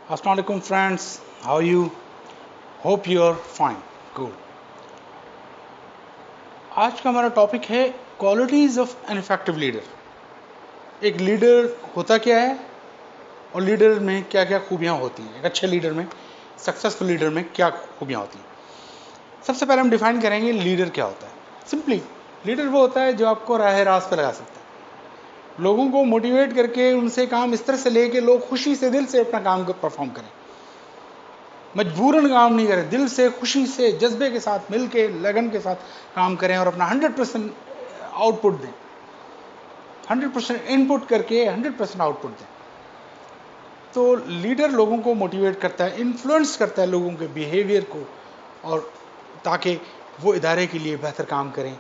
Assalamu alaikum friends, how are you? Hope you are fine. Good. आज का हमारा topic है qualities of an effective leader. एक leader होता क्या है और लीडर में क्या क्या खूबियां होती हैं। एक अच्छे लीडर में, सक्सेसफुल लीडर में क्या खूबियां होती हैं। सबसे पहले हम डिफाइन करेंगे लीडर क्या होता है। सिंपली लीडर वो होता है जो आपको राह रास्त पर लगा सकता है, लोगों को मोटिवेट करके उनसे काम इस तरह से ले कि लोग खुशी से दिल से अपना काम को परफॉर्म करें, मजबूरन काम नहीं करें, दिल से खुशी से जज्बे के साथ मिल के लगन के साथ काम करें और अपना 100% आउटपुट दें, 100% इनपुट करके 100% आउटपुट दें। तो लीडर लोगों को मोटिवेट करता है, इन्फ्लुएंस करता है लोगों के बिहेवियर को, और ताकि वो इदारे के लिए बेहतर काम करें।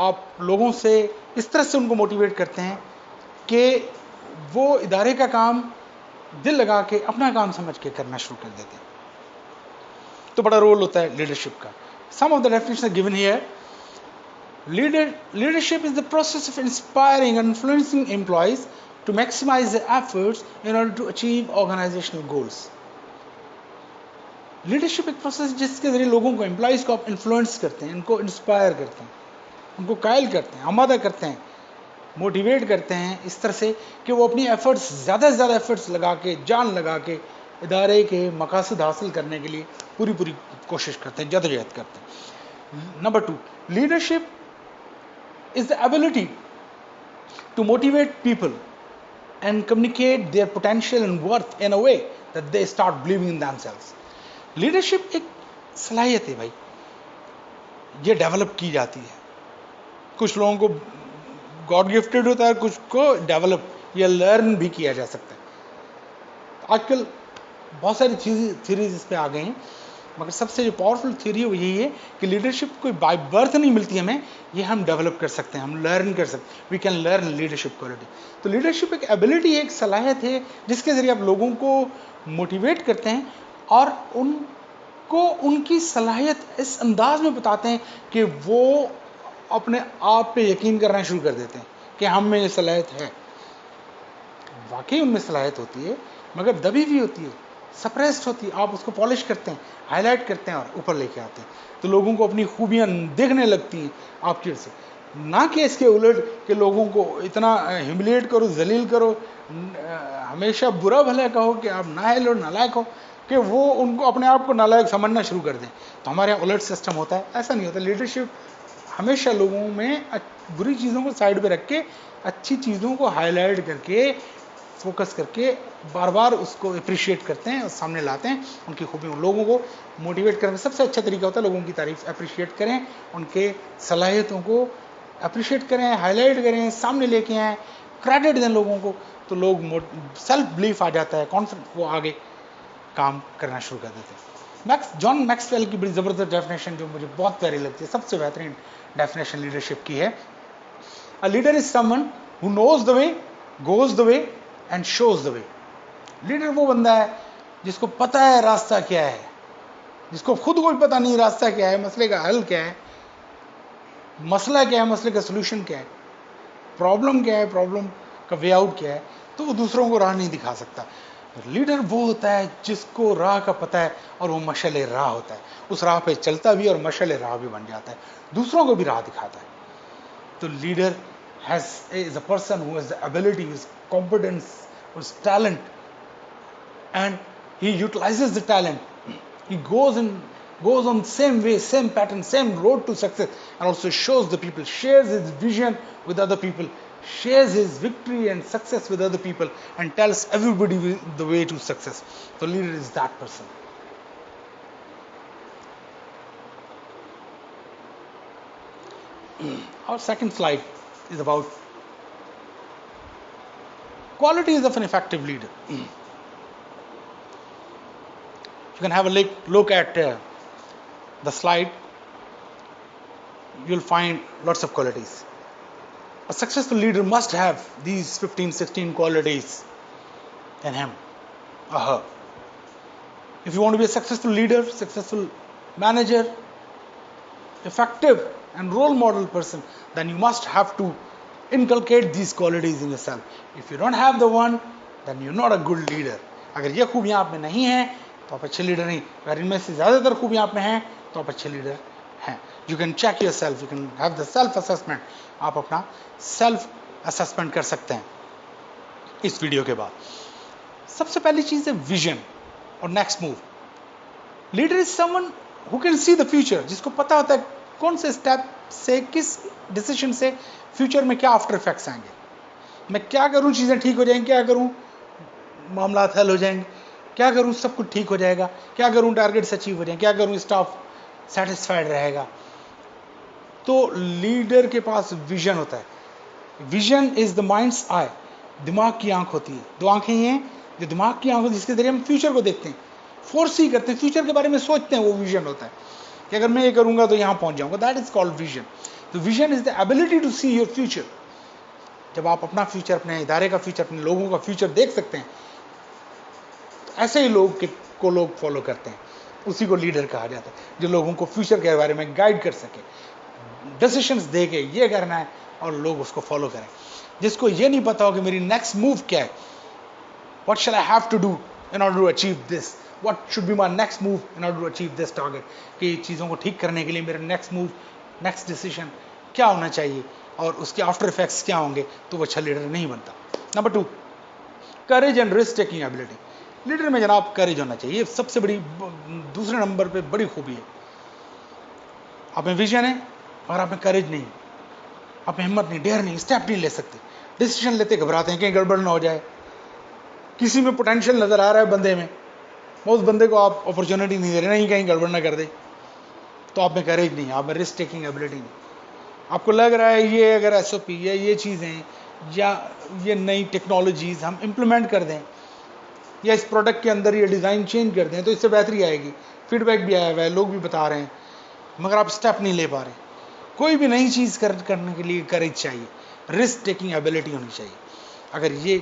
आप लोगों से इस तरह से उनको मोटिवेट करते हैं कि वो इदारे का काम दिल लगा के अपना काम समझ के करना शुरू कर देते हैं। तो बड़ा रोल होता है लीडरशिप का। Some of the definition are given here. Leadership is the process of inspiring and influencing employees to maximize their efforts in order to achieve organizational goals. Leadership एक प्रोसेस जिसके जरिए लोगों को, एम्प्लॉयज को आप इन्फ्लुएंस करते हैं, इनको इंस्पायर करते हैं, उनको कायल करते हैं, आमादा करते हैं, मोटिवेट करते हैं इस तरह से कि वो अपनी एफर्ट्स ज़्यादा से ज़्यादा एफर्ट्स लगा के, जान लगा के इदारे के मकासद हासिल करने के लिए पूरी कोशिश करते हैं, जद्दोजहद करते हैं। Number 2, leadership is the ability to motivate people and communicate their potential and worth in a way that they start believing in themselves. Leadership एक सलाहियत है भाई, ये डेवलप की जाती है। कुछ लोगों को गॉड गिफ्टेड होता है, कुछ को डेवलप या लर्न भी किया जा सकता है। आजकल बहुत सारी थ्योरीज इस पे आ गई हैं, मगर सबसे जो पावरफुल थ्योरी है वो यही है कि लीडरशिप कोई बाय बर्थ नहीं मिलती हमें, ये हम डेवलप कर सकते हैं, हम लर्न कर सकते हैं। We can learn leadership quality. तो लीडरशिप एक एबिलिटी है, एक सलाहियत है जिसके ज़रिए आप लोगों को मोटिवेट करते हैं और उनको उनकी सलाहियत इस अंदाज में बताते हैं कि वो अपने आप पे यकीन करना शुरू कर देते हैं कि हम में ये सलाहियत है। वाकई उनमें सलाहियत होती है, मगर दबी भी होती है, सप्रेस्ड होती है। आप उसको पॉलिश करते हैं, हाईलाइट करते हैं और ऊपर लेके आते हैं, तो लोगों को अपनी खूबियां दिखने लगती हैं आपकी वजह से। ना कि इसके उलट कि लोगों को इतना ह्यूमिलिएट करो, जलील करो, हमेशा बुरा भला कहो कि आप नाअहल और नालायक हो, कि वो उनको अपने आप को नालायक समझना शुरू कर दें। तो हमारे यहाँ उलट सिस्टम होता है, ऐसा नहीं होता। लीडरशिप हमेशा लोगों में बुरी चीज़ों को साइड पे रख के अच्छी चीज़ों को हाईलाइट करके, फोकस करके बार बार उसको अप्रिशिएट करते हैं और सामने लाते हैं उनकी खूबियों। लोगों को मोटिवेट करने का सबसे अच्छा तरीका होता है लोगों की तारीफ, अप्रिशिएट करें, उनके सलाहियतों को अप्रिशिएट करें, हाईलाइट करें, सामने लेके आएँ, क्रेडिट दें लोगों को। तो लोग सेल्फ बिलीफ आ जाता है, कॉन्फिडेंस, वो आगे काम करना शुरू कर देते हैं। जॉन मैक्सवेल की बड़ी ज़बरदस्त डेफिनेशन जो मुझे बहुत प्यारी लगती है, सबसे बेहतरीन डेफिनेशन लीडरशिप की है। A leader is someone who knows the way, goes the way and shows the way. Leader वो बंदा है जिसको पता है रास्ता क्या है, जिसको खुद को भी पता नहीं रास्ता क्या है, मसले का हल क्या है, मसला क्या है, मसले का सोल्यूशन क्या है, प्रॉब्लम क्या है, प्रॉब्लम का वे आउट क्या है, तो वो दूसरों को राह नहीं दिखा सकता। लीडर वो होता है जिसको राह का पता है और वो मशाले राह होता है, उस राह पे चलता भी और मशाले राह भी बन जाता है, दूसरों को भी राह दिखाता है। तो leader is a person who has the ability, who has competence, who has talent, and he utilizes the talent. He goes on same way, same pattern, same road to success, and also shows the people, shares his vision with other people, shares his victory and success with other people, and tells everybody the way to success. The leader is that person. Our second slide is about qualities of an effective leader. You can have a look at the slide. You'll find lots of qualities. A successful leader must have these 15, 16 qualities in him or her. If you want to be a successful leader, successful manager, effective and role model person, then you must have to inculcate these qualities in yourself. If you don't have the one, then you're not a good leader. अगर ये खूबियाँ आप में नहीं हैं तो आप अच्छे leader नहीं, अगर इनमें से ज़्यादातर खूबियाँ आप में हैं तो आप अच्छे लीडर हैं। You can check yourself, you can have the self assessment, आप अपना सेल्फ असेसमेंट कर सकते हैं इस वीडियो के बाद। सबसे पहली चीज़ है विजन और next move. Leader is someone who can see the future, जिसको पता होता है कौन से स्टेप से, किस डिसीजन से फ्यूचर में क्या आफ्टर इफेक्ट्स आएंगे, मैं क्या करूं चीज़ें ठीक हो जाएंगी, क्या करूं मामला हल हो जाएंगे, क्या करूं सब कुछ ठीक हो जाएगा, क्या करूं टारगेट्स अचीव हो जाएंगे, क्या करूं स्टाफ सेटिस्फाइड रहेगा। तो लीडर के पास विजन होता है। विजन इज द माइंड्स आई, दिमाग की आंख होती है। दो आंखें ही हैं जो दिमाग की आंख होती है, जिसके जरिए हम फ्यूचर को देखते हैं, फोरसी करते हैं, फ्यूचर के बारे में सोचते हैं। वो विजन होता है कि अगर मैं ये करूंगा तो यहां पहुंच जाऊंगा, दैट इज कॉल्ड विजन। तो vision is the ability to see your future. जब आप अपना फ्यूचर, अपने इदारे का फ्यूचर, अपने लोगों का फ्यूचर देख सकते हैं, तो ऐसे ही लोग फॉलो करते हैं, उसी को लीडर कहा जाता है, जो लोगों को फ्यूचर के बारे में गाइड कर सके, डिसीशंस दे के ये करना है और लोग उसको फॉलो करें। जिसको ये नहीं पता हो कि मेरी नेक्स्ट मूव क्या है, what shall I have to do in order to achieve this, what should be my next move in order to achieve this target, कि चीज़ों को ठीक करने के लिए मेरा नेक्स्ट मूव, नेक्स्ट डिसीजन क्या होना चाहिए और उसके आफ्टर इफेक्ट्स क्या होंगे, तो वो अच्छा लीडर नहीं बनता। Number 2, courage and risk taking ability. Leader में जनाब करेज होना चाहिए, ये सबसे बड़ी, दूसरे नंबर पे बड़ी खूबी है। आप में विजन है और आप में करेज नहीं, आप में हिम्मत नहीं, डेयर नहीं, स्टेप नहीं ले सकते, डिसीजन लेते घबराते हैं कहीं गड़बड़ ना हो जाए। किसी में पोटेंशियल नजर आ रहा है बंदे में, उस बंदे को आप अपॉर्चुनिटी नहीं दे रहे, नहीं कहीं गड़बड़ ना कर दे, तो आप में करेज नहीं, आप में रिस्क टेकिंग एबिलिटी नहीं। आपको लग रहा है ये अगर SOP या ये चीज़ें या ये नई टेक्नोलॉजीज हम इम्प्लीमेंट कर दें या इस प्रोडक्ट के अंदर ये डिज़ाइन चेंज कर दें तो इससे बेहतरी आएगी, फीडबैक भी आया हुआ है, लोग भी बता रहे हैं, मगर आप स्टेप नहीं ले पा रहे। कोई भी नई चीज़ करने के लिए करेज चाहिए, रिस्क टेकिंग एबिलिटी होनी चाहिए। अगर ये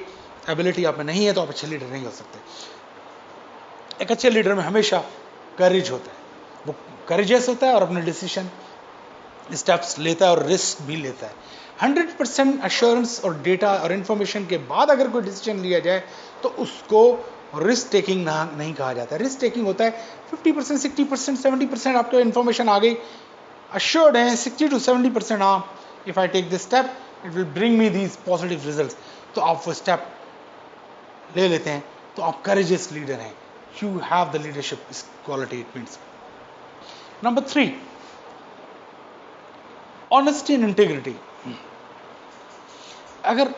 एबिलिटी आप में नहीं है तो आप अच्छे लीडर नहीं हो सकते। एक अच्छे लीडर में हमेशा करेज होता है, वो करेजियस होता है और अपने डिसीजन स्टेप्स लेता है और रिस्क भी लेता है। 100% अश्योरेंस और डेटा और इन्फॉर्मेशन के बाद अगर कोई डिसीजन लिया जाए तो उसको रिस्क टेकिंग नहीं कहा जाता है। रिस्क टेकिंग होता है 50%, 60%, 70% आपको इन्फॉर्मेशन आ गई, अश्योर्ड है 60 to 70%, हाँ if I take this step it will bring me these positive results, तो आप वो स्टेप ले लेते हैं, तो आप करेजियस लीडर हैं। You have the leadership quality, it means. Number 3, honesty and integrity. अगर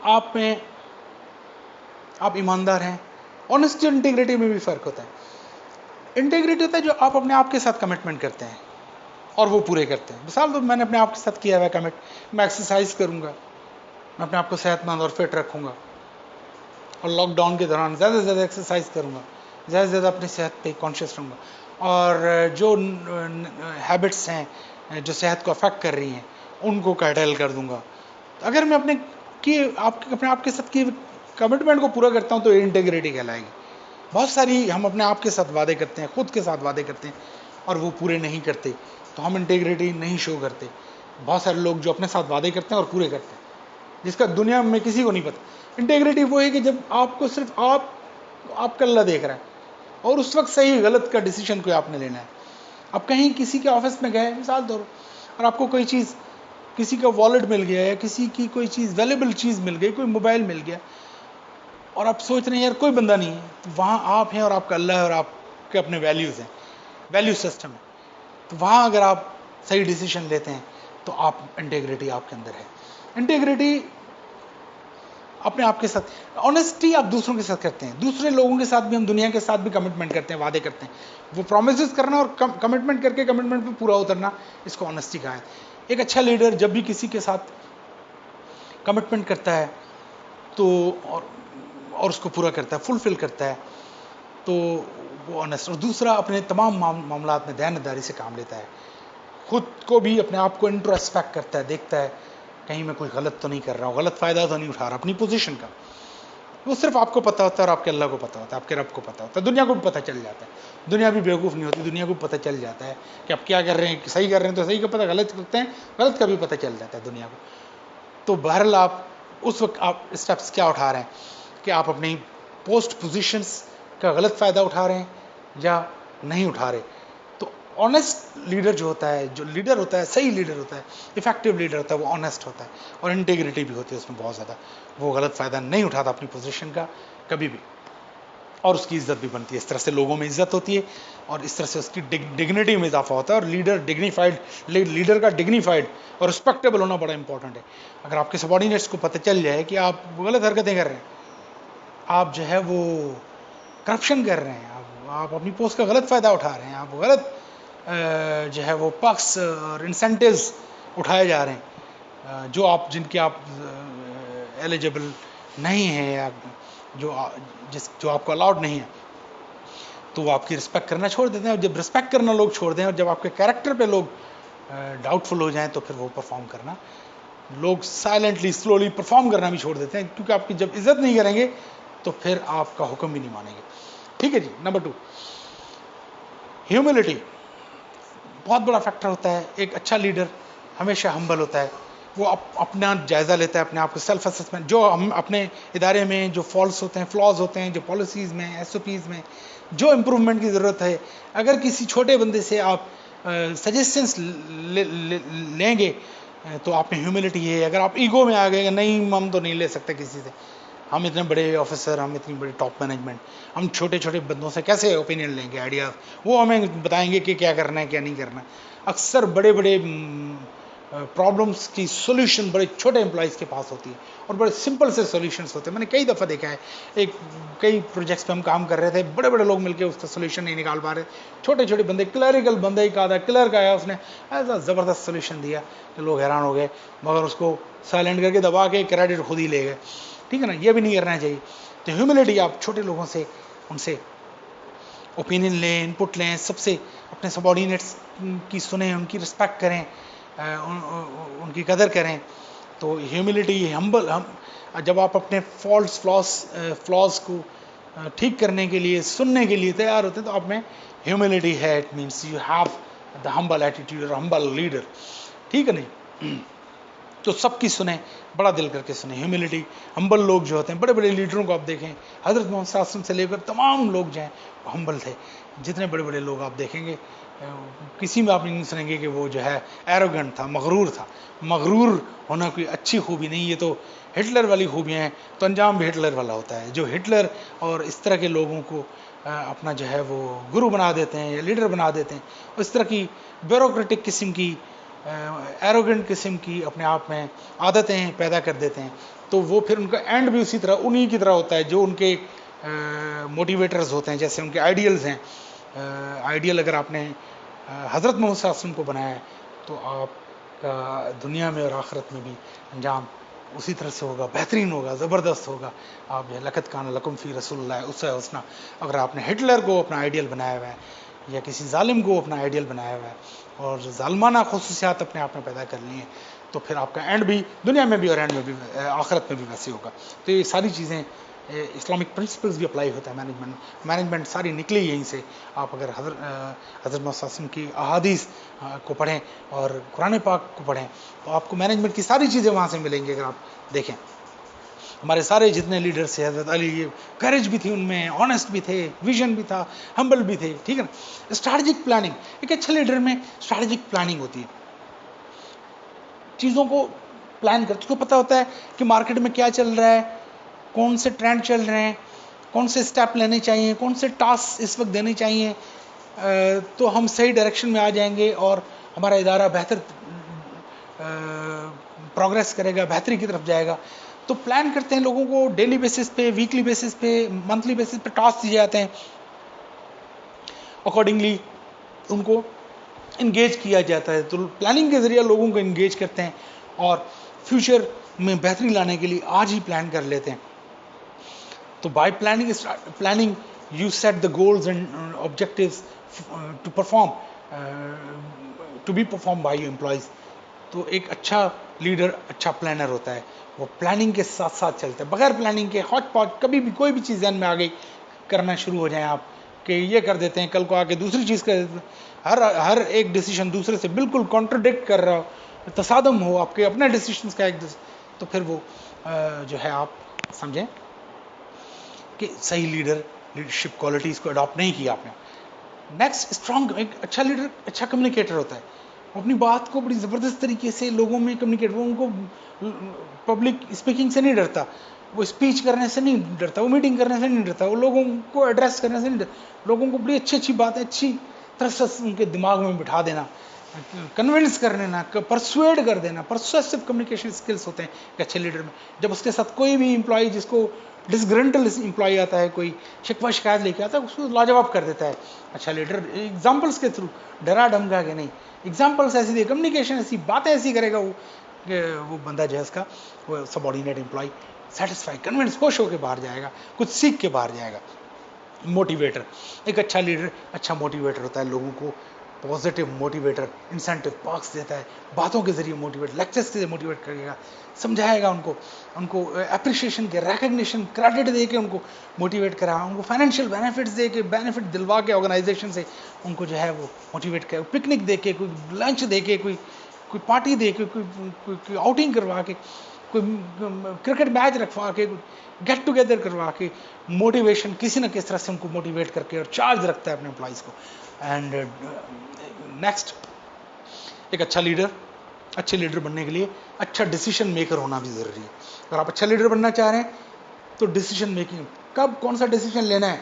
आप में, आप ईमानदार हैं, ऑनेस्टी और इंटीग्रिटी में भी फर्क होता है। इंटीग्रिटी होता है जो आप अपने आप के साथ कमिटमेंट करते हैं और वो पूरे करते हैं। मिसाल तो मैंने अपने आप के साथ किया हुआ है कमिट, मैं एक्सरसाइज करूंगा, मैं अपने आप को सेहतमंद और फिट रखूंगा और लॉकडाउन के दौरान ज़्यादा से ज़्यादा एक्सरसाइज करूंगा, ज़्यादा से ज़्यादा अपनी सेहत पे कॉन्शियस रहूँगा, और जो हैबिट्स हैं जो सेहत को अफेक्ट कर रही हैं उनको कर्टेल कर दूंगा। अगर मैं अपने आप के साथ की कमिटमेंट को पूरा करता हूँ तो इंटीग्रिटी कहलाएगी। बहुत सारी हम अपने आप के साथ वादे करते हैं, खुद के साथ वादे करते हैं और वो पूरे नहीं करते, तो हम इंटीग्रिटी नहीं शो करते। बहुत सारे लोग जो अपने साथ वादे करते हैं और पूरे करते हैं, जिसका दुनिया में किसी को नहीं पता। इंटीग्रिटी वो है कि जब आपको सिर्फ आपका अल्लाह देख रहा है और उस वक्त सही गलत का डिसीजन कोई आपने लेना है। आप कहीं किसी के ऑफिस में गए मिसाल तौर, और आपको कोई चीज़, किसी का वॉलेट मिल गया या किसी की कोई चीज़ वैल्यूएबल चीज़ मिल गई, कोई मोबाइल मिल गया, और आप सोच रहे हैं यार कोई बंदा नहीं है, तो वहाँ आप हैं और आपका अल्लाह है और आपके अपने वैल्यूज़ हैं, वैल्यू सिस्टम है, तो वहाँ अगर आप सही डिसीजन लेते हैं तो आप इंटीग्रिटी आपके अंदर है। इंटीग्रिटी अपने आप के साथ, ऑनेस्टी आप दूसरों के साथ करते हैं, दूसरे लोगों के साथ भी, हम दुनिया के साथ भी कमिटमेंट करते हैं, वादे करते हैं, वो प्रोमिस करना और कमिटमेंट करके कमिटमेंट पे पूरा उतरना, इसको ऑनेस्टी कहा है। एक अच्छा लीडर जब भी किसी के साथ कमिटमेंट करता है तो और उसको पूरा करता है, फुलफिल करता है, तो वो ऑनेस्ट। और दूसरा, अपने तमाम मामलात में ध्यानदारी से काम लेता है, खुद को भी, अपने आप को इंट्रोस्पेक्ट करता है, देखता है कहीं मैं कोई गलत तो नहीं कर रहा हूँ, गलत फ़ायदा तो नहीं उठा रहा अपनी पोजीशन का। वो सिर्फ आपको पता होता है और आपके अल्लाह को पता होता है, आपके रब को पता होता है, दुनिया को भी पता चल जाता है। दुनिया भी बेवकूफ़ नहीं होती, दुनिया को भी पता चल जाता है कि आप क्या कर रहे हैं, सही कर रहे हैं तो सही का पता, गलत करते हैं गलत का भी पता चल जाता है दुनिया को। तो बहरहाल आप उस वक्त आप स्टेप्स क्या उठा रहे हैं, कि आप अपनी पोस्ट पोजीशंस का गलत फ़ायदा उठा रहे हैं या नहीं उठा रहे। तो ऑनेस्ट लीडर जो होता है, जो लीडर होता है, सही लीडर होता है, इफेक्टिव लीडर होता है, वो ऑनेस्ट होता है और इंटीग्रिटी भी होती है उसमें बहुत ज़्यादा। वो गलत फ़ायदा नहीं उठाता अपनी पोजीशन का कभी भी, और उसकी इज्जत भी बनती है। इस तरह से लोगों में इज्जत होती है और इस तरह से उसकी डिग्निटी में इजाफा होता है। और लीडर का डिग्निफाइड और रिस्पेक्टेबल होना बड़ा इंपॉर्टेंट है। अगर आपके सबॉर्डिनेट्स को पता चल जाए कि आप गलत हरकतें कर रहे हैं, आप जो है वो करप्शन कर रहे हैं, आप अपनी पोस्ट का गलत फ़ायदा उठा रहे हैं, आप गलत जो है वो पक्ष और इंसेंटिव्स उठाए जा रहे हैं जिनके आप एलिजिबल नहीं हैं, या जो आपको अलाउड नहीं है, तो वो आपकी रिस्पेक्ट करना छोड़ देते हैं। और जब रिस्पेक्ट करना लोग छोड़ दें और जब आपके कैरेक्टर पे लोग डाउटफुल हो जाएं, तो फिर वो परफॉर्म करना, लोग साइलेंटली स्लोली परफॉर्म करना भी छोड़ देते हैं, क्योंकि आपकी जब इज्जत नहीं करेंगे तो फिर आपका हुक्म भी नहीं मानेंगे। ठीक है जी। नंबर 2, ह्यूमिलिटी बहुत बड़ा फैक्टर होता है। एक अच्छा लीडर हमेशा हम्बल होता है, वो अपना जायज़ा लेता है, अपने आप को सेल्फ असेसमेंट, जो हम अपने इदारे में जो फॉल्स होते हैं, फ्लॉज होते हैं, जो पॉलिसीज़ में, SOPs में जो इम्प्रूवमेंट की ज़रूरत है, अगर किसी छोटे बंदे से आप सजेशंस लेंगे तो आप में ह्यूमिलिटी है। अगर आप ईगो में आ गए, नहीं हम तो नहीं ले सकते किसी से, हम इतने बड़े ऑफिसर, हम इतनी बड़ी टॉप मैनेजमेंट, हम छोटे छोटे बंदों से कैसे ओपिनियन लेंगे, आइडिया, वो हमें बताएंगे कि क्या करना है क्या नहीं करना है। अक्सर बड़े बड़े प्रॉब्लम्स की सोल्यूशन बड़े छोटे एम्प्लॉयज़ के पास होती है और बड़े सिंपल से सॉल्यूशंस होते हैं। मैंने कई दफ़ा देखा है, कई प्रोजेक्ट्स पे हम काम कर रहे थे, बड़े बड़े लोग मिलकर उसका सोल्यूशन नहीं निकाल पा रहे, छोटे छोटे बंदे, क्लरिकल बंदा ही कहा था, क्लर्क आया, उसने ऐसा ज़बरदस्त सोल्यूशन दिया कि लोग हैरान हो गए, मगर उसको साइलेंट करके दबा के क्रेडिट खुद ही ले गए। ठीक है ना, ये भी नहीं करना चाहिए। तो ह्यूमिलिटी, आप छोटे लोगों से, उनसे ओपिनियन लें, इनपुट लें, सबसे अपने सबॉर्डिनेट्स की सुने, उनकी रिस्पेक्ट करें, उनकी कदर करें। तो ह्यूमिलिटी, जब आप अपने फ्लॉज को ठीक करने के लिए, सुनने के लिए तैयार होते हैं, तो आप में ह्यूमिलिटी है। It means you have the humble attitude, humble leader. ठीक है नहीं, तो सबकी सुने, बड़ा दिल करके सुने। ह्यूमिलिटी, हम्बल लोग जो होते हैं, बड़े बड़े लीडरों को आप देखें, हज़रत मोहम्मद सल्लल्लाहु अलैहि वसल्लम से लेकर तमाम लोग जो हैं वो हम्बल थे। जितने बड़े बड़े लोग आप देखेंगे, किसी में आप नहीं सुनेंगे कि वो जो है एरोगेंट था, मगरूर था। मगरूर होना कोई अच्छी खूबी नहीं, ये तो हिटलर वाली खूबियाँ हैं, तो अंजाम भी हिटलर वाला होता है। जो हिटलर और इस तरह के लोगों को अपना जो है वो गुरु बना देते हैं या लीडर बना देते हैं, इस तरह की ब्यूरोक्रेटिक किस्म की, एरोगेंट किस्म की अपने आप में आदतें पैदा कर देते हैं, तो वो फिर उनका एंड भी उसी तरह, उन्हीं की तरह होता है जो उनके मोटिवेटर्स होते हैं, जैसे उनके आइडियल्स हैं। आइडियल अगर आपने हज़रत मोहम्मद सल्लल्लाहु अलैहि वसल्लम को बनाया है, तो आपका दुनिया में और आखिरत में भी अंजाम उसी तरह से होगा, बेहतरीन होगा, ज़बरदस्त होगा। आप जो लक़द कान लकुम फ़ी रसूलिल्लाह उस्वतुन हसना, अगर आपने हिटलर को अपना आइडियल बनाया हुआ है या किसी जालिम को अपना आइडियल बनाया हुआ है और जालमाना खुसूसियात अपने आप में पैदा कर ली हैं, तो फिर आपका एंड भी दुनिया में भी और एंड में भी, आखिरत में भी वैसे होगा। तो ये सारी चीज़ें, इस्लामिक प्रिंसिपल्स भी अप्लाई होता है। मैनेजमेंट सारी निकली यहीं से। आप अगर हज़रत मोहम्मद सल्लल्लाहु अलैहि वसल्लम की अहादीस को पढ़ें और कुरान पाक को पढ़ें, तो आपको मैनेजमेंट की सारी चीज़ें वहाँ से मिलेंगी। अगर आप देखें, हमारे सारे जितने लीडर्स थे, हज़रत अली, करेज भी थी उनमें, ऑनेस्ट भी थे, विजन भी था, हम्बल भी थे। ठीक है ना। स्ट्रैटेजिक प्लानिंग, एक अच्छे लीडर में स्ट्रैटेजिक प्लानिंग होती है, चीज़ों को प्लान करते, उसको पता होता है कि मार्केट में क्या चल रहा है, कौन से ट्रेंड चल रहे हैं, कौन से स्टेप लेने चाहिए, कौन से टास्क इस वक्त देने चाहिए, तो हम सही डायरेक्शन में आ जाएंगे और हमारा इदारा बेहतर प्रोग्रेस करेगा, बेहतरी की तरफ जाएगा। तो प्लान करते हैं, लोगों को डेली बेसिस पे, वीकली बेसिस पे, मंथली बेसिस पे टास्क दिए जाते हैं, अकॉर्डिंगली उनको इंगेज किया जाता है। तो प्लानिंग के ज़रिए लोगों को इंगेज करते हैं और फ्यूचर में बेहतरी लाने के लिए आज ही प्लान कर लेते हैं। तो bye planning you set the goals and objectives to perform to be performed by your employees. तो एक अच्छा लीडर अच्छा प्लानर होता है, वो प्लानिंग के साथ साथ चलता है। बगैर प्लानिंग के हॉट पॉट कभी भी कोई भी चीज़ ध्यान में आ गई, करना शुरू हो जाए आप कि ये कर देते हैं, कल को आके दूसरी चीज़ कर देते हैं, हर एक डिसीजन दूसरे से बिल्कुल कॉन्ट्रडिक्ट कर रहा हो, तसादम हो आपके अपने डिसीजंस का एक, तो फिर वो जो है आप समझें कि सही लीडरशिप क्वालिटीज़ को अडॉप्ट नहीं किया आपने। नेक्स्ट, स्ट्रॉन्ग, एक अच्छा लीडर अच्छा कम्युनिकेटर होता है, वो अपनी बात को बड़ी ज़बरदस्त तरीके से लोगों में कम्युनिकेट, वो उनको पब्लिक स्पीकिंग से नहीं डरता, वो स्पीच करने से नहीं डरता, वो मीटिंग करने से नहीं डरता, वो लोगों को एड्रेस करने से नहीं डरता, लोगों को बड़ी अच्छी अच्छी बातें अच्छी तरह से उनके दिमाग में बिठा देना, कन्विंस कर देना, परसुएड कर देना, परसुएसिव कम्युनिकेशन स्किल्स होते हैं एक अच्छे लीडर में। जब उसके साथ कोई भी एम्प्लॉय जिसको डिसग्रंटल एम्प्लॉय आता है, कोई शिकवा शिकायत लेके आता है, उसको लाजवाब कर देता है अच्छा लीडर, एग्जाम्पल्स के थ्रू, डरा धमका के नहीं, एग्जाम्पल्स ऐसी दे, कम्युनिकेशन ऐसी, बातें ऐसी करेगा वो बंदा जो है उसका, वो सबॉर्डिनेट एम्प्लॉय सेटिस्फाई, कन्विंस, खुश होकर बाहर जाएगा, कुछ सीख के बाहर जाएगा। मोटिवेटर, एक अच्छा लीडर अच्छा मोटिवेटर होता है, लोगों को पॉजिटिव मोटिवेटर, इंसेंटिव पार्क्स देता है, बातों के जरिए मोटिवेट, लेक्चर्स के जरिए मोटिवेट करेगा, समझाएगा उनको अप्रिशिएशन के, रिकग्निशन, क्रेडिट दे के उनको मोटिवेट करा, उनको फाइनेंशियल बेनिफिट्स दे के, बेनिफिट दिलवा के ऑर्गेनाइजेशन से उनको जो है वो मोटिवेट करे, पिकनिक दे के, कोई लंच दे के, कोई पार्टी दे के, कोई आउटिंग करवा के, कोई क्रिकेट मैच रखवा के, गेट टुगेदर करवा के, मोटिवेशन किसी न किसी तरह से उनको मोटिवेट करके और चार्ज रखता है अपने एम्प्लॉइज़ को। एंड नेक्स्ट, एक अच्छा लीडर, अच्छे लीडर बनने के लिए अच्छा डिसीजन मेकर होना भी ज़रूरी है। अगर आप अच्छा लीडर बनना चाह रहे हैं तो डिसीजन मेकिंग, कब कौन सा डिसीजन लेना है,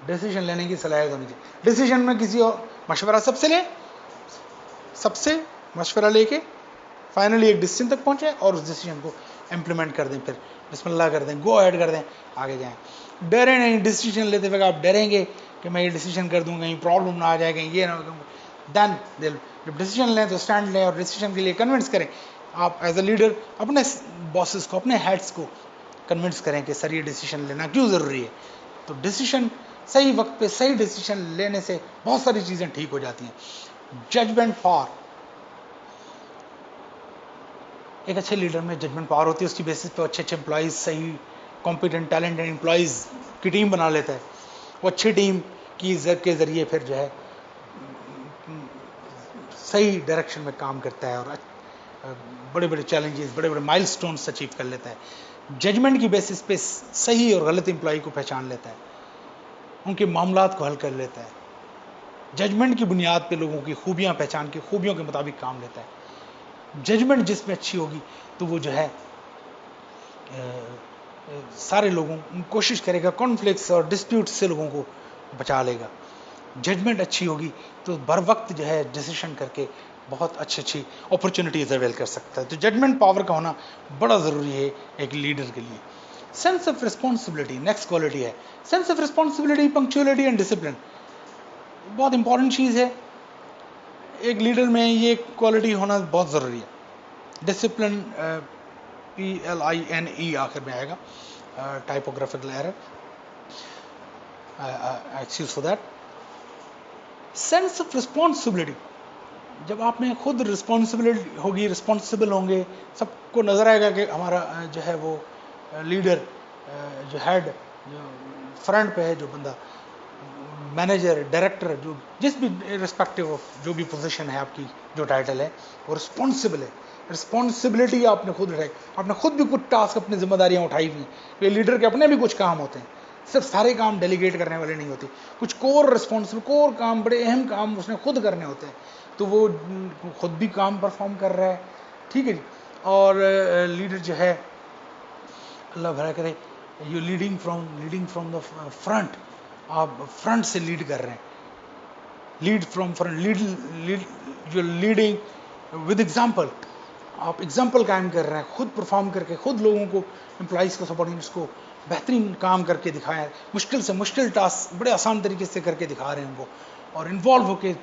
डिसीजन लेने की सलाहियत होनी चाहिए। डिसीजन में किसी और मशवरा सबसे मशवरा लेके फाइनली एक डिसीजन तक पहुंचे और उस डिसीजन को इम्प्लीमेंट कर दें, फिर बिस्मिल्लाह कर दें, गो अहेड कर दें, आगे जाएं। डरे नहीं, डिसीजन लेते वक्त आप डरेंगे कि मैं ये डिसीजन कर दूंगा, कहीं प्रॉब्लम ना आ जाए, कहीं ये ना हो, देन जब डिसीजन लें तो स्टैंड लें और डिसीजन के लिए कन्विंस करें। आप एज अ लीडर अपने बॉसेस को, अपने हेड्स को कन्विंस करें कि सर ये डिसीजन लेना क्यों ज़रूरी है। तो डिसीजन सही वक्त पे सही डिसीजन लेने से बहुत सारी चीज़ें ठीक हो जाती हैं। जजमेंट पावर, एक अच्छे लीडर में जजमेंट पावर होती है, उसकी बेसिस पे अच्छे अच्छे एम्प्लॉइज, सही कॉम्पिटेंट टैलेंटेड एम्प्लॉइज़ की टीम बना लेता है। वो अच्छी टीम की के ज़रिए फिर जो है सही डायरेक्शन में काम करता है और बड़े बड़े चैलेंजेस, बड़े बड़े माइलस्टोन्स अचीव कर लेता है। जजमेंट की बेसिस पे सही और गलत एम्प्लॉय को पहचान लेता है, उनके मामलात को हल कर लेता है। जजमेंट की बुनियाद पे लोगों की खूबियां पहचान के खूबियों के मुताबिक काम लेता है। जजमेंट जिसमें अच्छी होगी तो वो जो है सारे लोगों कोशिश करेगा कॉन्फ्लिक्ट्स और डिस्प्यूट से लोगों को बचा लेगा। जजमेंट अच्छी होगी तो बर वक्त जो है डिसीजन करके बहुत अच्छी अपॉर्चुनिटीज अवेल कर सकता है। तो जजमेंट पावर का होना बड़ा ज़रूरी है एक लीडर के लिए। Sense of responsibility next quality है। Sense of responsibility, punctuality and discipline बहुत इंपॉर्टेंट चीज़ है एक लीडर में, ये क्वालिटी होना बहुत ज़रूरी है। डिसिप्लिन PLINE आखिर में आएगा, typographical error, excuse for that. Sense of responsibility, जब आपने खुद रिस्पॉन्सिबिलिटी होगी, रिस्पॉन्सिबल होंगे, सबको नज़र आएगा कि हमारा जो है वो लीडर, जो हेड, जो फ्रंट पे है, जो बंदा मैनेजर, डायरेक्टर, जो जिस भी रिस्पेक्टिव ऑफ जो भी पोजीशन है आपकी, जो टाइटल है, वो रिस्पॉन्सिबल है। रिस्पॉन्सिबिलिटी आपने खुद उठाई, आपने खुद भी कुछ टास्क, अपनी जिम्मेदारियां उठाई हुई हैं। ये लीडर के अपने भी कुछ काम होते हैं, सिर्फ सारे काम डेलीगेट करने वाले नहीं होते, कुछ कोर रिस्पॉन्सिबल, कोर काम, बड़े अहम काम उसने खुद करने होते हैं, तो वो खुद भी काम परफॉर्म कर रहा है, ठीक है जी। और लीडर जो है, अल्लाह भला करे, you leading from the front, आप फ्रंट से लीड कर रहे हैं, lead from front, lead you leading with example, आप एग्जाम्पल कायम कर रहे हैं, खुद परफॉर्म करके, खुद लोगों को, एम्प्लॉइज़ को, सबॉर्डिनेट्स को बेहतरीन काम करके दिखाया, मुश्किल से मुश्किल टास्क बड़े आसान तरीके से करके दिखा रहे हैं उनको, और इन्वॉल्व होके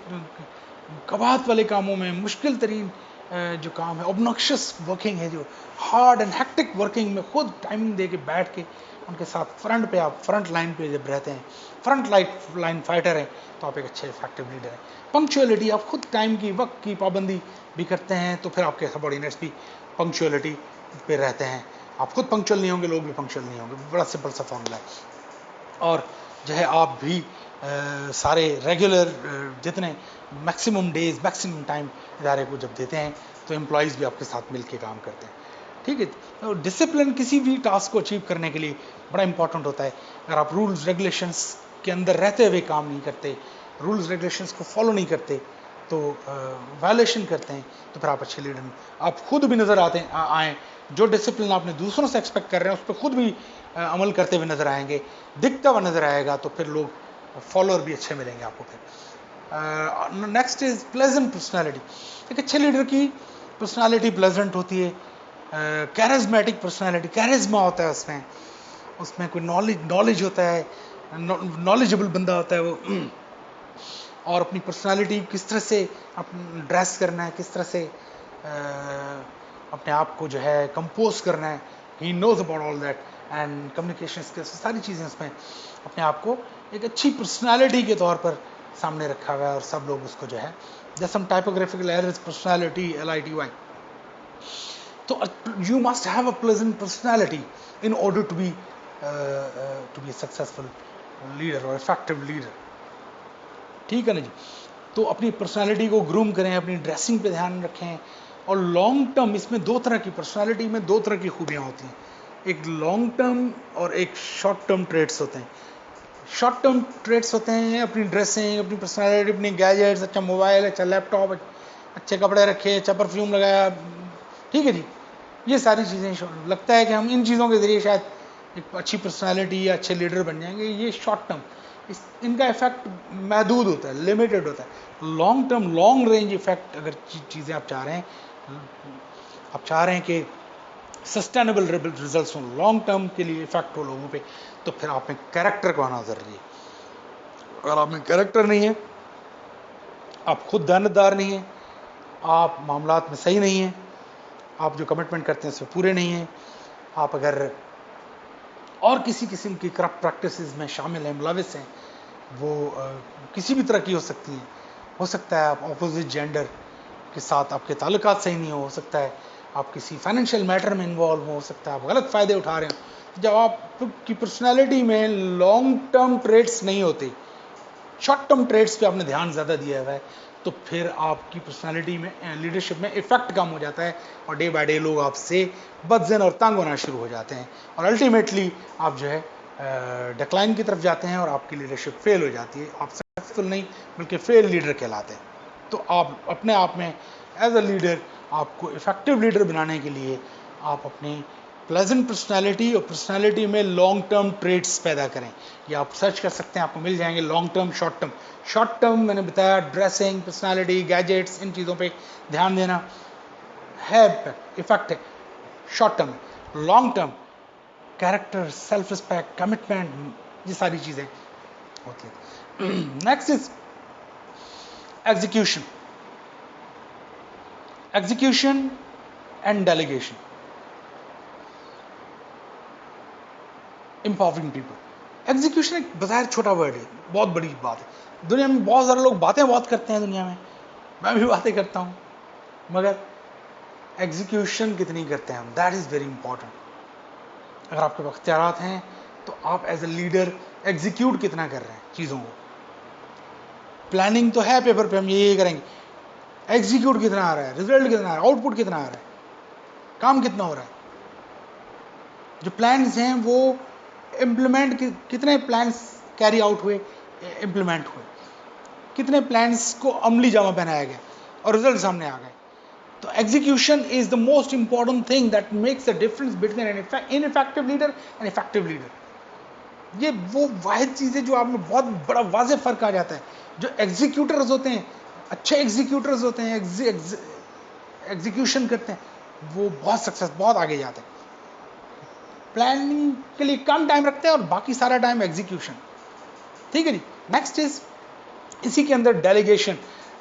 कबात वाले कामों में, मुश्किल तरीन जो काम है, ऑब्नॉक्शियस वर्किंग है, जो हार्ड एंड हेक्टिक वर्किंग में खुद टाइमिंग दे के बैठ के उनके साथ फ्रंट पे, आप फ्रंट लाइन पे जब रहते हैं, फ्रंट लाइन फाइटर हैं, तो आप एक अच्छे इफेक्टिव लीडर हैं। पंक्चुअलिटी, आप खुद टाइम की, वक्त की पाबंदी भी करते हैं, तो फिर आपके सबॉर्डिनेट्स भी पंक्चुअलिटी पे रहते हैं। आप खुद पंक्चुअल नहीं होंगे, लोग भी पंक्चुअल नहीं होंगे, बड़ा सिंपल सा फॉर्मूला है। और जो है आप भी सारे रेगुलर जितने मैक्सिमम डेज, मैक्सिमम टाइम इदारे को जब देते हैं, तो एम्प्लॉइज़ भी आपके साथ मिल के काम करते हैं। ठीक है। तो डिसिप्लिन किसी भी टास्क को अचीव करने के लिए बड़ा इंपॉर्टेंट होता है। अगर आप रूल्स रेगुलेशंस के अंदर रहते हुए काम नहीं करते, रूल्स रेगुलेशंस को फॉलो नहीं करते, तो वायलेशन करते हैं, तो फिर आप अच्छे लीडर नहीं। आप खुद भी नज़र आएँ, जो डिसिप्लिन आपने दूसरों से एक्सपेक्ट कर रहे हैं उस पर खुद भी अमल करते हुए नज़र आएंगे, दिखता हुआ नज़र आएगा, तो फिर लोग फॉलोअर भी अच्छे मिलेंगे आपको। फिर नेक्स्ट इज प्लेजेंट पर्सनैलिटी। एक अच्छे लीडर की पर्सनैलिटी प्लेजेंट होती है, कैरिज्मेटिक पर्सनैलिटी, कैरिज्मा होता है उसमें, उसमें कोई नॉलेज होता है, नॉलेजेबल बंदा होता है वो, और अपनी पर्सनालिटी किस तरह से ड्रेस करना है, किस तरह से अपने आप को जो है कंपोज करना है, he knows about all that, and communication skills, सारी चीज़ें उसमें अपने आप को एक अच्छी पर्सनालिटी के तौर पर सामने रखा हुआ है, और सब लोग उसको जो है, जैसे हम टाइपोग्राफिकल एरर्स, पर्सनालिटी LITY, तो you must have a pleasant personality in order to be successful leader और इफेक्टिव लीडर, ठीक है ना जी। तो अपनी पर्सनालिटी को ग्रूम करें, अपनी ड्रेसिंग पे ध्यान रखें, और लॉन्ग टर्म, इसमें दो तरह की पर्सनालिटी में दो तरह की खूबियाँ होती हैं, एक लॉन्ग टर्म और एक शॉर्ट टर्म ट्रेट्स होते हैं। शॉर्ट टर्म ट्रेट्स होते हैं अपनी ड्रेसिंग, अपनी पर्सनालिटी, अपनी गैजेट्स, अच्छा मोबाइल, अच्छा लैपटॉप, अच्छे कपड़े रखे, अच्छा परफ्यूम लगाया, ठीक है जी। ये सारी चीज़ें लगता है कि हम इन चीज़ों के ज़रिए शायद एक अच्छी पर्सनालिटी या अच्छे लीडर बन जाएंगे, ये शॉर्ट टर्म, इनका इफेक्ट महदूद होता है, लिमिटेड होता है। Long term, long range effect, अगर चीज़ें आप चाह रहे हैं कि सस्टेनेबल रिजल्ट्स हो, लॉन्ग टर्म के लिए इफेक्ट हो लोगों पे, तो फिर आप में कैरेक्टर को आना ज़रूरी है। अगर आप में कैरेक्टर नहीं है, आप खुद दानतदार नहीं है, आप मामलात में सही नहीं है, आप जो कमिटमेंट करते हैं उसमें पूरे नहीं हैं, आप अगर और किसी किस्म की करप्ट प्रैक्टिसेस में शामिल हैं, मुलविस हैं, वो किसी भी तरह की हो सकती हैं, हो सकता है आप अपोजिट जेंडर के साथ आपके ताल्लुकात सही नहीं हो सकता है आप किसी फाइनेंशियल मैटर में इन्वॉल्व हो सकता है आप गलत फ़ायदे उठा रहे हो। जब आपकी पर्सनैलिटी में लॉन्ग टर्म ट्रेड्स नहीं होते, शॉर्ट टर्म ट्रेड्स पे आपने ध्यान ज़्यादा दिया हुआ है, तो फिर आपकी पर्सनालिटी में, लीडरशिप में इफेक्ट कम हो जाता है, और डे बाय डे लोग आपसे बदजन और तंग होना शुरू हो जाते हैं, और अल्टीमेटली आप जो है डिक्लाइन की तरफ जाते हैं, और आपकी लीडरशिप फेल हो जाती है, आप सक्सेसफुल नहीं बल्कि फेल लीडर कहलाते हैं। तो आप अपने आप में एज अ लीडर, आपको इफेक्टिव लीडर बनाने के लिए आप अपनी प्लेजेंट पर्सनालिटी और पर्सनालिटी में लॉन्ग टर्म ट्रेड्स पैदा करें। ये आप सर्च कर सकते हैं, आपको मिल जाएंगे long term, short term. Short term मैंने बताया ड्रेसिंग, पर्सनालिटी, गैजेट्स, इन चीज़ों पे ध्यान देना है, इफेक्ट है short term. Long term character, self respect, commitment, ये सारी चीज़ें होती हैं। Next is execution, execution and delegation, empowering people. Execution एक बज़ाहिर छोटा वर्ड है, बहुत बड़ी बात है। दुनिया में बहुत सारे लोग बातें बहुत करते हैं, दुनिया में मैं भी बातें करता हूँ, मगर एग्जीक्यूशन कितनी करते हैं हम, दैट इज़ वेरी इंपॉर्टेंट। अगर आपके पास इख्तियारात हैं तो आप एज ए लीडर एग्जीक्यूट कितना कर रहे हैं चीज़ों को। प्लानिंग तो है पेपर पे, हम ये करेंगे, एग्जीक्यूट कितना आ रहा है, रिजल्ट कितना आ रहा है, आउटपुट कितना आ रहा है, काम कितना हो रहा है, जो प्लान्स हैं वो इम्प्लीमेंट, कितने प्लान्स कैरी आउट हुए, इम्प्लीमेंट हुए, कितने प्लान्स को अमली जामा पहनाया गया और रिजल्ट सामने आ गए। तो execution is the most important thing that makes a difference between an ineffective leader and effective leader. ये वो वाहिद चीज़ है जो आप में बहुत बड़ा वाज़ेह फ़र्क आ जाता है। जो एग्जीक्यूटर्स होते हैं, अच्छे एग्जीक्यूटर्स होते हैं, एग्जीक्यूशन करते हैं, वो बहुत सक्सेस, बहुत आगे जाते हैं। प्लानिंग के लिए कम टाइम रखते हैं और बाकी सारा टाइम एग्जीक्यूशन, ठीक है जी। नेक्स्ट इज इसी के अंदर डेलीगेशन।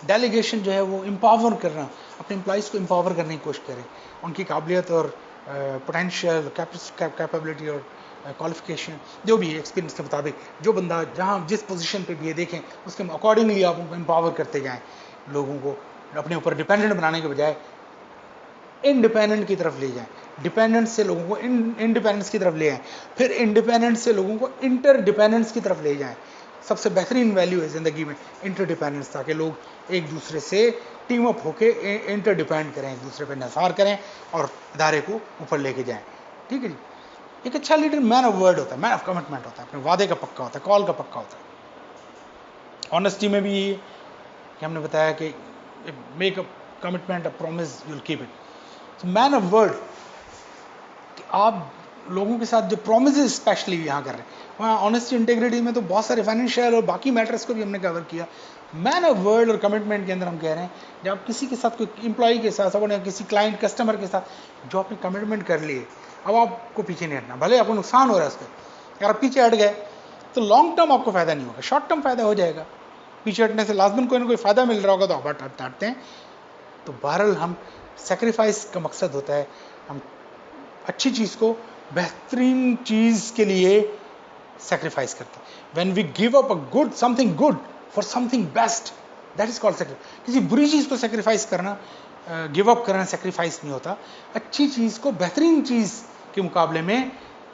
डेलीगेशन जो है वो एम्पावर करना, अपने एम्प्लॉइज़ को एम्पावर करने की कोशिश करें, उनकी काबिलियत और पोटेंशियल, कैपेबिलिटी और क्वालिफिकेशन जो भी है एक्सपीरियंस के मुताबिक, जो बंदा जहाँ जिस पोजीशन पे भी है देखें उसके अकॉर्डिंगली आप उनको एम्पावर करते जाएं, लोगों को अपने ऊपर डिपेंडेंट बनाने के बजाय इंडिपेंडेंट की तरफ ले जाएं, डिपेंडेंस से लोगों को इंडिपेंडेंस की तरफ ले आएँ, फिर इंडिपेंडेंस से लोगों को इंटरडिपेंडेंस की तरफ ले जाएं। सबसे बेहतरीन वैल्यू है ज़िंदगी में इंटरडिपेंडेंस, ताकि लोग एक दूसरे से टीम अप होके इंटर डिपेंड करें, एक दूसरे पे निसार करें और इदारे को ऊपर लेके जाएं। ठीक है जी। एक अच्छा लीडर मैन ऑफ वर्ड होता है, मैन ऑफ कमिटमेंट होता है, अपने वादे का पक्का होता है, कॉल का पक्का होता है। ऑनेस्टी में भी ये कि हमने बताया कि make a commitment, a promise, you will keep it. Man of word, आप लोगों के साथ जो प्रोमिस स्पेशली यहाँ कर रहे हैं, वहाँ ऑनेस्टी इंटीग्रिटी में तो बहुत सारे फाइनेंशियल और बाकी मैटर्स को भी हमने कवर किया। मैन ऑफ वर्ड और कमिटमेंट के अंदर हम कह रहे हैं जब आप किसी के साथ, कोई एम्प्लॉई के साथ, अपने किसी क्लाइंट कस्टमर के साथ जो आपने कमिटमेंट कर लिए, अब आपको पीछे नहीं हटना, भले आपको नुकसान हो रहा है उसका। अगर आप पीछे हट गए तो लॉन्ग टर्म आपको फायदा नहीं होगा, शॉर्ट टर्म फायदा हो जाएगा। पीछे हटने से लाजमन कोई ना कोई फायदा मिल रहा होगा तो आप हटते हैं। तो बहरहाल हम सेक्रीफाइस का मकसद होता है, हम अच्छी चीज़ को बेहतरीन चीज़ के लिए सेक्रीफाइस करते हैं। When we give up a good something good for something best, that is called sacrifice. किसी बुरी चीज़ को सेक्रीफाइस करना, गिव अप करना सेक्रीफाइस नहीं होता। अच्छी चीज़ को बेहतरीन चीज़ के मुकाबले में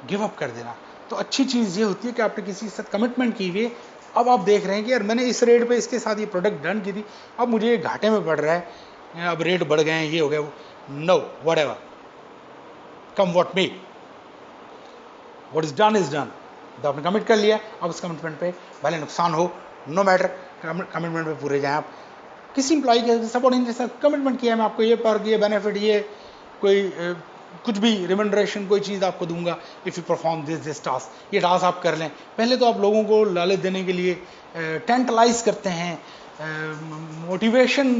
गिव अप कर देना। तो अच्छी चीज़ ये होती है कि आपने किसी के साथ कमिटमेंट की हुई, अब आप देख रहे हैं कि यार मैंने इस रेट पे इसके साथ ये प्रोडक्ट डन की थी, अब मुझे ये घाटे में पड़ रहा है, अब रेट बढ़ गए हैं, ये हो गया वो। No, whatever come what may, what is done is done. तो आपने कमिट कर लिया, अब उस कमिटमेंट पे भले नुकसान हो, नो मैटर, कमिटमेंट पे पूरे जाएं आप। किसी इंप्लॉई के सपोर्टिंग के साथ कमिटमेंट किया, मैं आपको ये पर्क, ये बेनिफिट, ये कोई कुछ भी रिमंडरेशन, कोई चीज़ आपको दूंगा if you perform this task, ये टास्क आप कर लें। पहले तो आप लोगों को लालच देने के लिए टेंटलाइज करते हैं, मोटिवेशन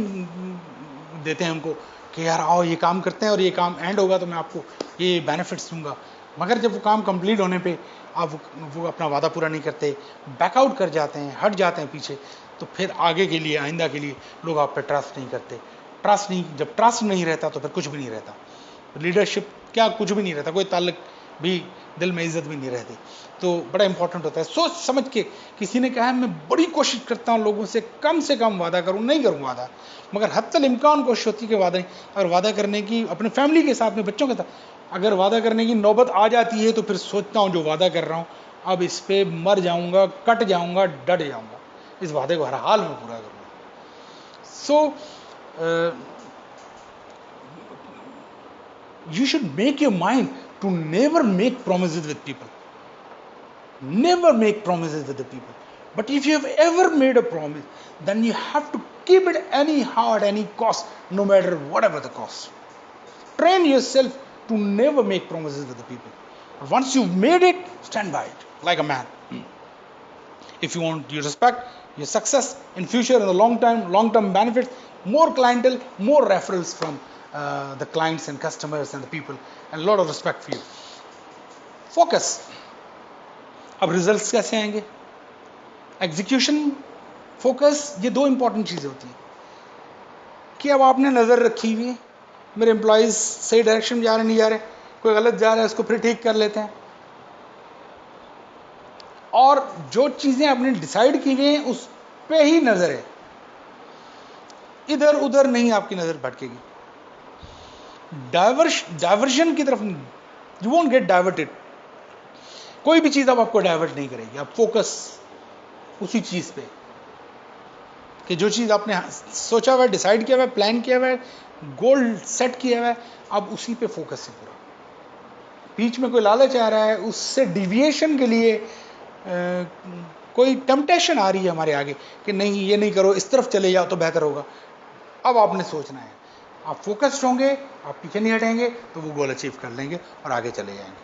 देते हैं उनको कि यार आओ ये काम करते हैं और ये काम एंड होगा तो मैं आपको ये बेनिफिट्स दूंगा। मगर जब वो काम कंप्लीट होने पे आप वो अपना वादा पूरा नहीं करते, बैकआउट कर जाते हैं, हट जाते हैं पीछे, तो फिर आगे के लिए, आइंदा के लिए लोग आप पे ट्रस्ट नहीं करते। ट्रस्ट नहीं, जब ट्रस्ट नहीं रहता तो फिर कुछ भी नहीं रहता। लीडरशिप क्या, कुछ भी नहीं रहता, कोई ताल्लुक भी, दिल में इज्जत भी नहीं रहती। तो बड़ा इंपॉर्टेंट होता है सोच समझ के। किसी ने कहा है मैं बड़ी कोशिश करता हूँ लोगों से कम वादा करूँ, नहीं करूँ वादा, मगर हत्तल इम्कान कोशिश होती है कि वादा नहीं। अगर वादा करने की, अपने फैमिली के साथ, अपने बच्चों के साथ अगर वादा करने की नौबत आ जाती है तो फिर सोचता हूँ जो वादा कर रहा हूँ अब इस पे मर जाऊंगा, कट जाऊंगा, डट जाऊंगा, इस वादे को हर हाल में पूरा करूंगा। सो you should make your mind to never make promises with people. Never make promises with the people. But if you have ever made a promise, then you have to keep it anyhow at any cost, no matter whatever the cost. Train yourself to never make promises with the people. But once you've made it, stand by it like a man. If you want your respect, your success in future, in the long-term benefits, more clientele, more referrals from the clients and customers and the people, and a lot of respect for you. Focus. अब results कैसे आएंगे? Execution, focus, ये दो important चीजें होती हैं कि अब आपने नजर रखी हुई है मेरे एम्प्लॉयज सही डायरेक्शन में जा रहे नहीं जा रहे, कोई गलत जा रहा है उसको फिर ठीक कर लेते हैं, और जो चीजें आपने डिसाइड की हुई हैं उस पे ही नजर है, इधर उधर नहीं आपकी नजर भटकेगी। डाइवर्जन की तरफ, यू वोंट गेट डाइवर्टेड। कोई भी चीज अब आपको डाइवर्ट नहीं करेगी, आप फोकस उसी चीज पे कि जो चीज आपने सोचा हुआ है, डिसाइड किया हुआ है, प्लान किया हुआ है, गोल सेट किया हुआ है, अब उसी पे फोकस है पूरा। बीच में कोई लालच आ रहा है, उससे डिविएशन के लिए कोई टेम्पटेशन आ रही है हमारे आगे कि नहीं ये नहीं करो, इस तरफ चले जाओ तो बेहतर होगा, अब आपने सोचना है। आप फोकस्ड होंगे, आप पीछे नहीं हटेंगे तो वो गोल अचीव कर लेंगे और आगे चले जाएंगे।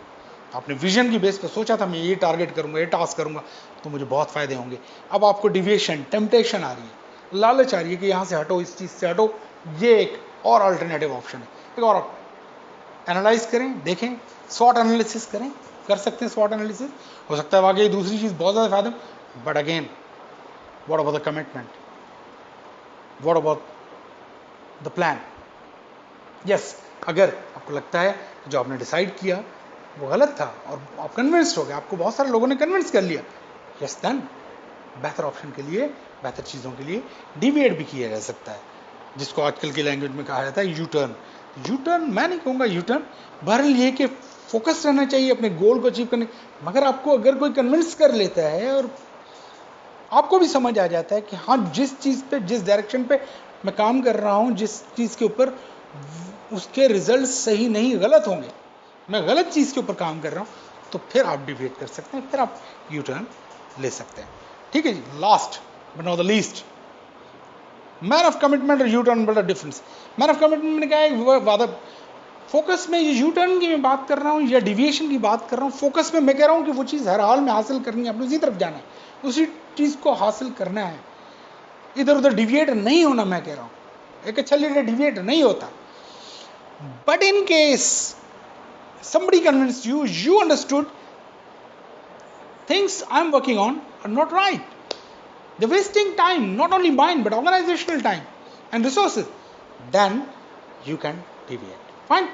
आपने विजन की बेस पे सोचा था मैं ये टारगेट करूंगा, ये टास्क करूंगा तो मुझे बहुत फायदे होंगे, अब आपको डिविएशन, टेम्पटेशन आ रही है, लालच आ रही है कि यहाँ से हटो, इस चीज़ से हटो, ये एक और अल्टरनेटिव ऑप्शन है। एक और एनालाइज करें, देखें, स्वॉट एनालिसिस करें, कर सकते हैं स्वॉट एनालिसिस, हो सकता है वाकई दूसरी चीज़ बहुत ज़्यादा फायदा, but again what about the commitment, what about the plan. Yes, अगर आपको लगता है जो आपने डिसाइड किया वो गलत था और आप कन्विंस्ड हो गए, आपको बहुत सारे लोगों ने कन्विंस कर लिया, यस देन बेहतर ऑप्शन के लिए, बेहतर चीज़ों के लिए डिविएट भी किया जा सकता है, जिसको आजकल की लैंग्वेज में कहा जाता है यू टर्न। यू टर्न मैं नहीं कहूँगा यू टर्न, बहरहाल ये कि फोकस रहना चाहिए अपने गोल को अचीव करने। मगर आपको अगर कोई कन्विंस कर लेता है और आपको भी समझ आ जाता है कि हाँ जिस चीज़ पे, जिस डायरेक्शन पे मैं काम कर रहा हूं जिस चीज़ के ऊपर उसके रिजल्ट सही नहीं गलत होंगे, मैं गलत चीज़ के ऊपर काम कर रहा हूं, तो फिर आप डिविएट कर सकते हैं, फिर आप यू टर्न ले सकते हैं। ठीक है जी। Last but not the least, man of commitment और यू टर्न बड़ा डिफरेंस। मैन ऑफ कमिटमेंट मैंने कहा है वादा, फोकस में ये यू टर्न की मैं बात कर रहा हूँ या डिविएशन की बात कर रहा हूँ, फोकस में मैं कह रहा हूँ कि वो चीज़ हर हाल में हासिल करनी है, अपनी उसी तरफ जाना है, उसी चीज़ को हासिल करना है, इधर उधर डिविएट नहीं होना। मैं कह रहा हूँ एक अच्छा लीडर डिविएट नहीं होता। But in case somebody convinced you, you understood things I'm working on are not right, they're wasting time, not only mine but organizational time and resources, then you can deviate. Fine.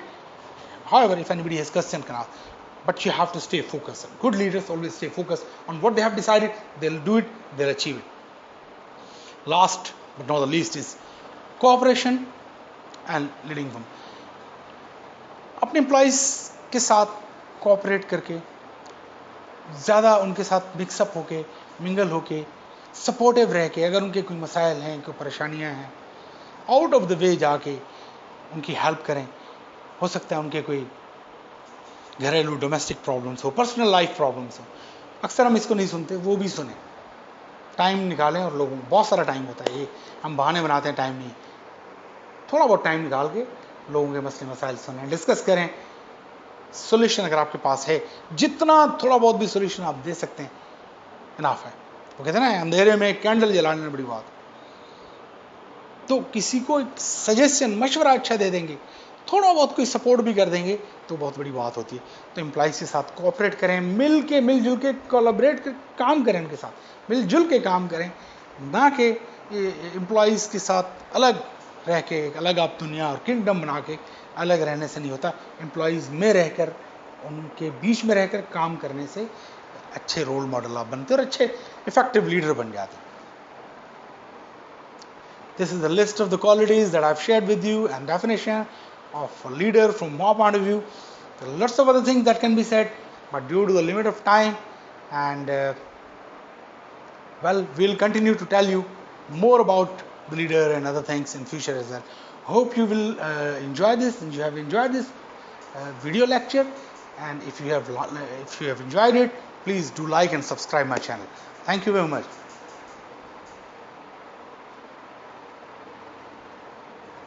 However, if anybody has question, can ask, but you have to stay focused. Good leaders always stay focused on what they have decided. They'll do it, they'll achieve it. Last but not the least is cooperation and leading from अपने employees के साथ cooperate करके, ज़्यादा उनके साथ mix up होके, mingle होके, supportive रह के, अगर उनके कोई मसाइल हैं, कोई परेशानियां हैं, आउट ऑफ द वे जाके उनकी हेल्प करें। हो सकता है उनके कोई घरेलू डोमेस्टिक प्रॉब्लम्स हो, पर्सनल लाइफ प्रॉब्लम्स हो, अक्सर हम इसको नहीं सुनते, वो भी सुने, टाइम निकालें। और लोगों को बहुत सारा टाइम होता है, ये हम बहाने बनाते हैं टाइम नहीं, थोड़ा बहुत टाइम निकाल के लोगों के मसले मसाइल सुनें, डिस्कस करें, सोल्यूशन अगर आपके पास है, जितना थोड़ा बहुत भी सोल्यूशन आप दे सकते हैं इनाफ है। वो कहते हैं ना अंधेरे में कैंडल जलाने में बड़ी बात। तो किसी को एक सजेशन मशवरा अच्छा दे देंगे, थोड़ा बहुत कोई सपोर्ट भी कर देंगे, तो बहुत बड़ी बात होती है। तो एम्प्लॉइज के साथ कोऑपरेट करें, मिलजुल के कोलैबोरेट कर काम करें, उनके साथ मिलजुल के काम करें, ना कि एम्प्लॉइज के साथ अलग रह के एक अलग आप दुनिया और किंगडम बना के अलग रहने से नहीं होता। एम्प्लॉइज में रहकर, उनके बीच में रहकर काम करने से अच्छे रोल मॉडल आप बनते और अच्छे इफेक्टिव लीडर बन जाते। This is the list of the qualities that I've shared with you and definition of a leader from my point of view. There are lots of other things that can be said, but due to the limit of time and well, we'll continue to tell you more about the leader and other things in future as well. Hope you will enjoy this, and you have enjoyed this video lecture. And if you have enjoyed it, please do like and subscribe my channel. Thank you very much.